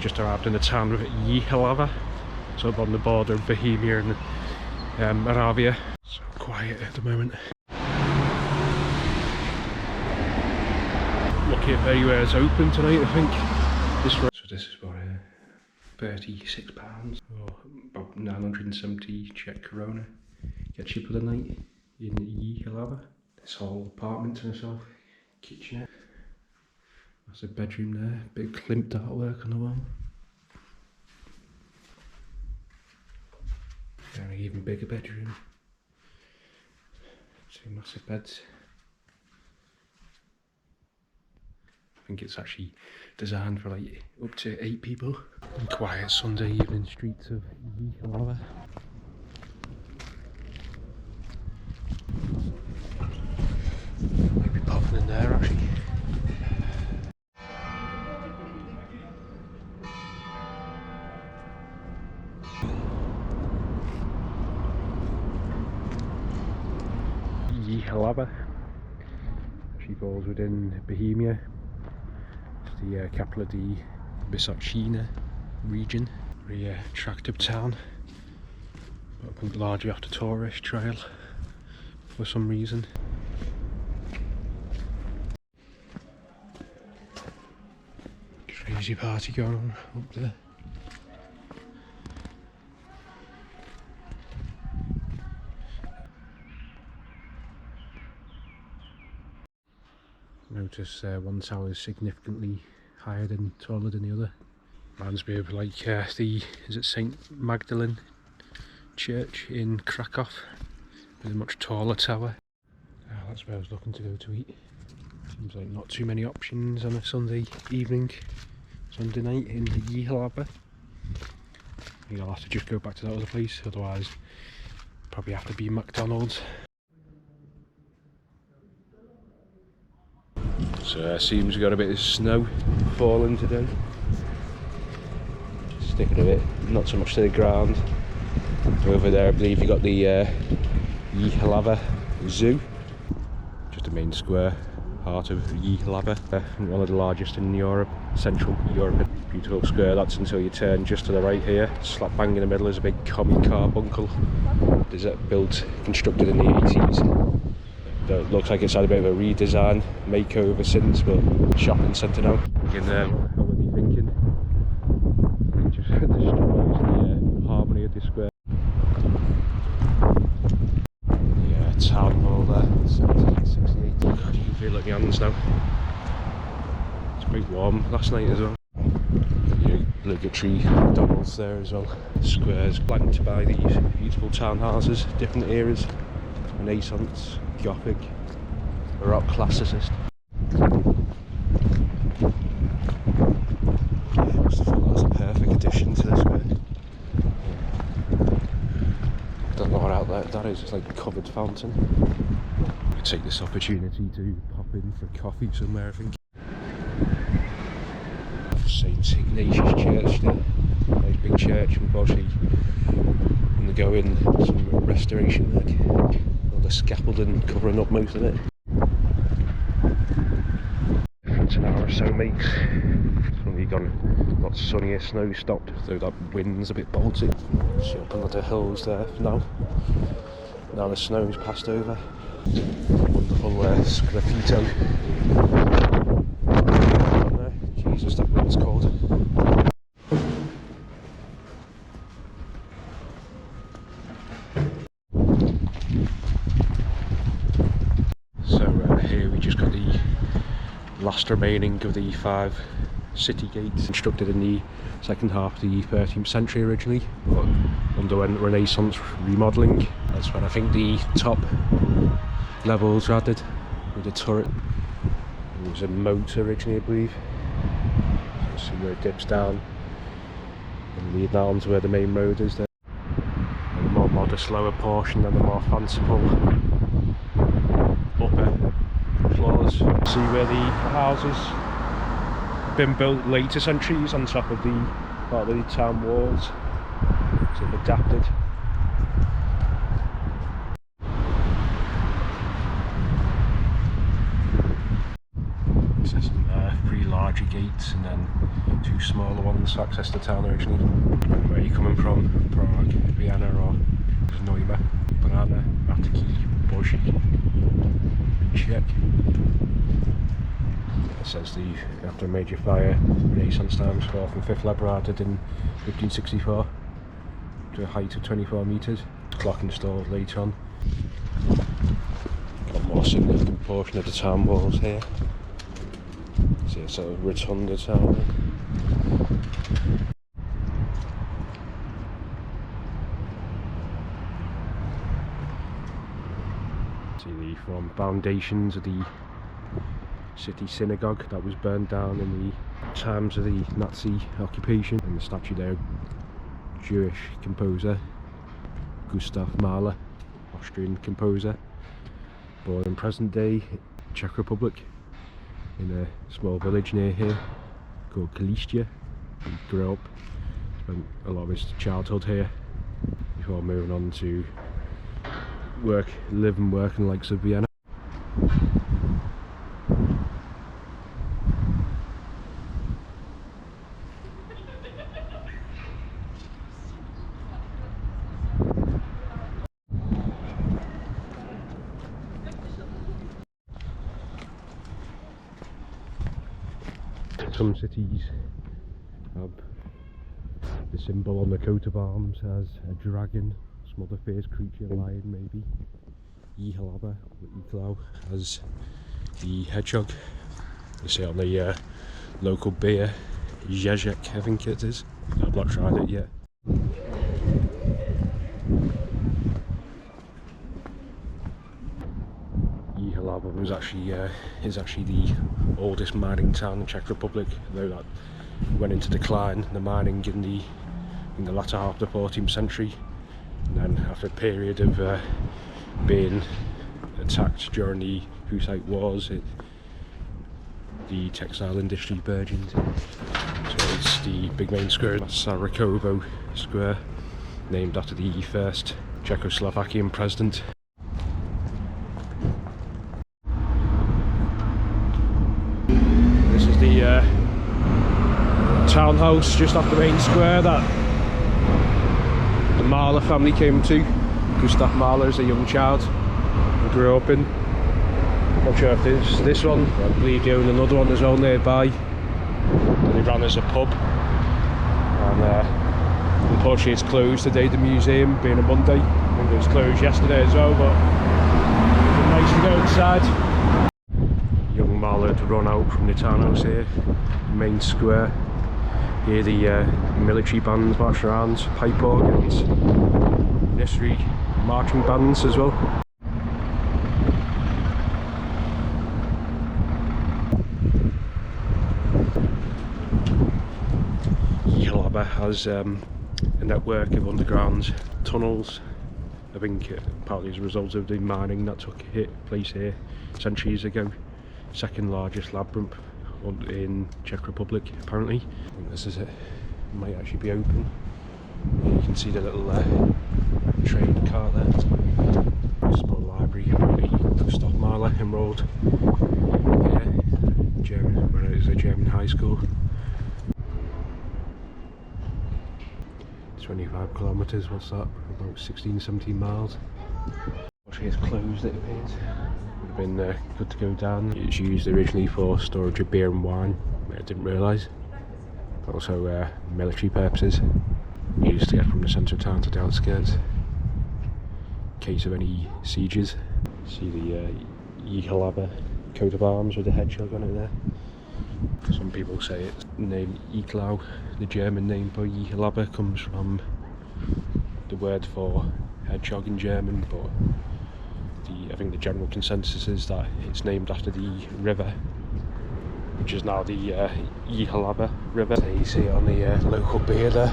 just arrived in the town of Jihlava, so up on the border of Bohemia and Moravia. So quiet at the moment. Lucky if anywhere's open tonight, I think. So this is what, £36 or about 970 Czech koruna. Gets you for the night in Jihlava. This whole apartment to myself. Kitchen. That's a bedroom there. Big Klimt artwork on the wall. Very even bigger bedroom. Two massive beds. I think it's actually designed for like up to 8 people. And quiet Sunday evening streets of Jihlava. Might be popping in there actually. Jihlava actually falls within Bohemia. It's the capital of the Vysočina region. Very attractive town. Opened largely after tourist trail for some reason. Crazy party going on up there. Notice one tower is significantly higher than, taller than the other. Reminds me of like is it St. Magdalene Church in Krakow, with a much taller tower. That's where I was looking to go to eat. Seems like not too many options on a Sunday evening, Sunday night in Jihlava. I think I'll have to just go back to that other place, otherwise probably have to be McDonald's. So it seems we've got a bit of snow falling today. Sticking a bit, not so much to the ground. Over there I believe you got the Jihlava Zoo. Just a main square, heart of Jihlava. One of the largest in Europe, Central Europe. Beautiful square, that's until you turn just to the right here. Slap bang in the middle is a big commie carbuncle. Constructed in the 80s. It looks like it's had a bit of a redesign, makeover since, but shopping centre now. And what were they thinking? It just destroys the harmony of the square. The town hall there, 1768. God, you can feel it in your hands now. It's quite warm last night as well. The obligatory McDonald's there as well. The square's flanked by these beautiful townhouses, different eras. Renaissance, Gothic, Baroque, Classicist. That's a perfect addition to this bit. Don't know what outlet that is, it's like a covered fountain. I could take this opportunity to pop in for coffee somewhere, I think. St. Ignatius Church there. Nice big church, unfortunately undergoing some restoration work. The scaffolding covering up most of it. Difference an hour or so makes. It's only gone a lot sunnier, snow stopped, though that wind's a bit Baltic. See up on the hills there for now. Now the snow's passed over. Wonderful sgraffito. Jesus, that wind's cold. Last remaining of the 5 city gates, constructed in the second half of the 13th century originally, but underwent Renaissance remodelling. That's when I think the top levels were added with a turret. It was a moat originally, I believe. So see where it dips down and lead down to where the main road is there. And the more modest lower portion and the more fanciful upper floors. See where the houses have been built later centuries on top of the part of the town walls, so they've adapted. Accessible Some 3 larger gates and then 2 smaller ones to access the town originally. Where are you coming from? Prague, Vienna or Znojma, Brno, Matky, Boží, Czech. It says after a major fire, Renaissance times, 4th and 5th level added in 1564 to a height of 24 metres. Clock installed later on. Got a more significant portion of the town walls here. See a sort of rotunda town. See the foundations of the city synagogue that was burned down in the times of the Nazi occupation, and the statue there, Jewish composer Gustav Mahler, Austrian composer, born in present day Czech Republic in a small village near here called Kaliště. He grew up, spent a lot of his childhood here before moving on to live and work in the likes of Vienna. Some cities have the symbol on the coat of arms as a dragon, some other fierce creature, a lion maybe. Jihlava, as the hedgehog. They say on the local beer, Ježek, I think it is. I've not tried it yet. Jihlava is actually the oldest mining town in the Czech Republic, though that went into decline, the mining in the latter half of the 14th century, and then after a period of being attacked during the Hussite Wars, the textile industry burgeoned. So it's the big main square, Sarajevo Square, named after the first Czechoslovakian president. This is the townhouse just off the main square that the Mahler family came to. Gustav Mahler as a young child and grew up in. Not sure if it's this one, I believe he owned another one as well nearby that he ran as a pub, and unfortunately it's closed today, the museum, being a Monday. I think it was closed yesterday as well, but it was nice to go inside. Young Mahler had run out from the townhouse here, main square. Here the military bands march around, pipe organs, ministry marching bands as well. Jihlava has a network of underground tunnels. I think partly as a result of the mining that took place here centuries ago. Second largest labyrinth in Czech Republic apparently. I think this is it. It might actually be open. You can see the little train car there. Small library, apparently Gustav Mahler enrolled here, when it was a German high school. 25 kilometres, what's that? About 16-17 miles. Actually it's closed, it appears. Would have been good to go down. It was used originally for storage of beer and wine, I didn't realise. Also military purposes. Used to get from the centre of town to the outskirts in case of any sieges. See the Jihlava coat of arms with the hedgehog on it there. Some people say it's named Iklau. The German name for Jihlava comes from the word for hedgehog in German, but I think the general consensus is that it's named after the river, which is now the Jihlava River. So you see it on the local beer there.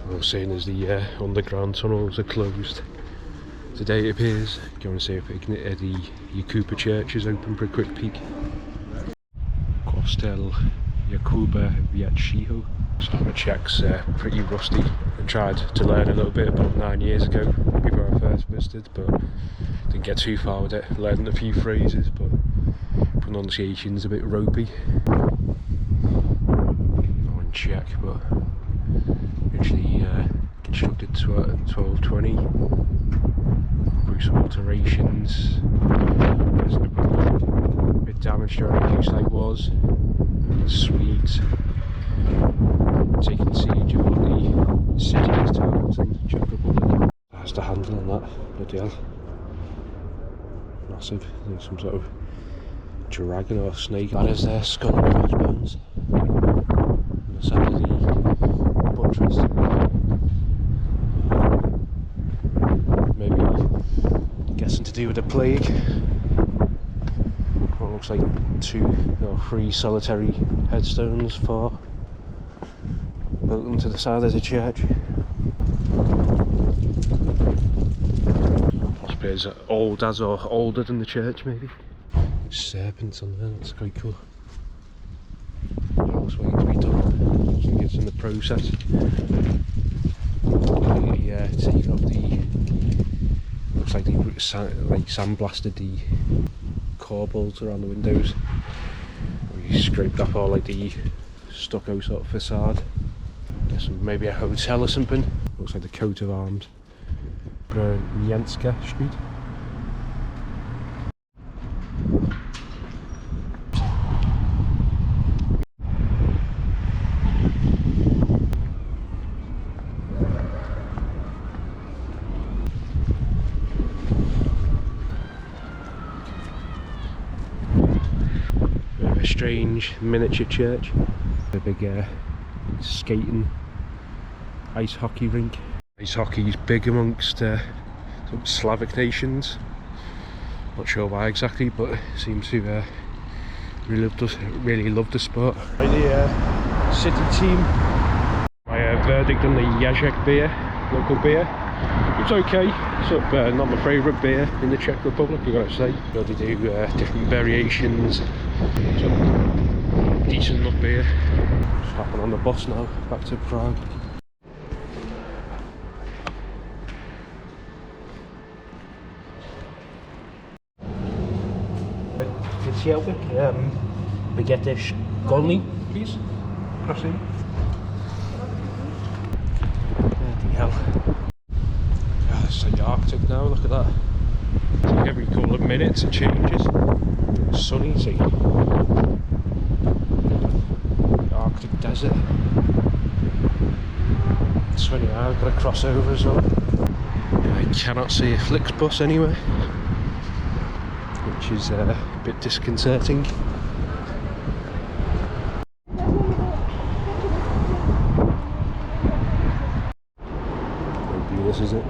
Well, seeing as the underground tunnels are closed today, it appears. Go and see if the Jakuba Church is open for a quick peek. Kostel Jakuba Většího. So the Czech's pretty rusty. I tried to learn a little bit about 9 years ago before I first visited, but didn't get too far with it. Learned a few phrases, but pronunciation's a bit ropey. Not in Czech, but originally constructed 1220. Through some alterations. There's a bit damaged during the use like was. Swedes taking siege of all the cities, towns in Czech Republic. That's the handle on that, bloody hell. Massive. There's some sort of dragon or snake. That is their skull and crossbones. On the side of the buttress. Maybe guessing to do with the plague. What looks like 2 or 3 solitary headstones for built into the side of the church. I suppose old as or older than the church, maybe. Serpents on there, that's quite cool. House waiting to be done. I think it's in the process. Yeah, take off the. Looks like they sandblasted the core bolts around the windows. We scraped off all like the stucco sort of facade. Guess maybe a hotel or something. Looks like the coat of arms. Brno Street. Bit of a strange miniature church. A big skating ice hockey rink. Ice hockey is big amongst some Slavic nations. Not sure why exactly, but seems to really love the sport. The city team. My verdict on the Jihlava beer, local beer. It's okay. It's not my favourite beer in the Czech Republic, I've got to say. They do different variations. Some decent enough beer. Just hopping on the bus now, back to Prague. Jelvik, baguette golny, please. Prosím. Bloody hell. Yeah, it's like the Arctic now, look at that. It's like every couple of minutes it changes. It's sunny, see. The Arctic desert. It's funny now, I've got a crossover as well. I cannot see a Flixbus anywhere, which is a bit disconcerting. Maybe this is it.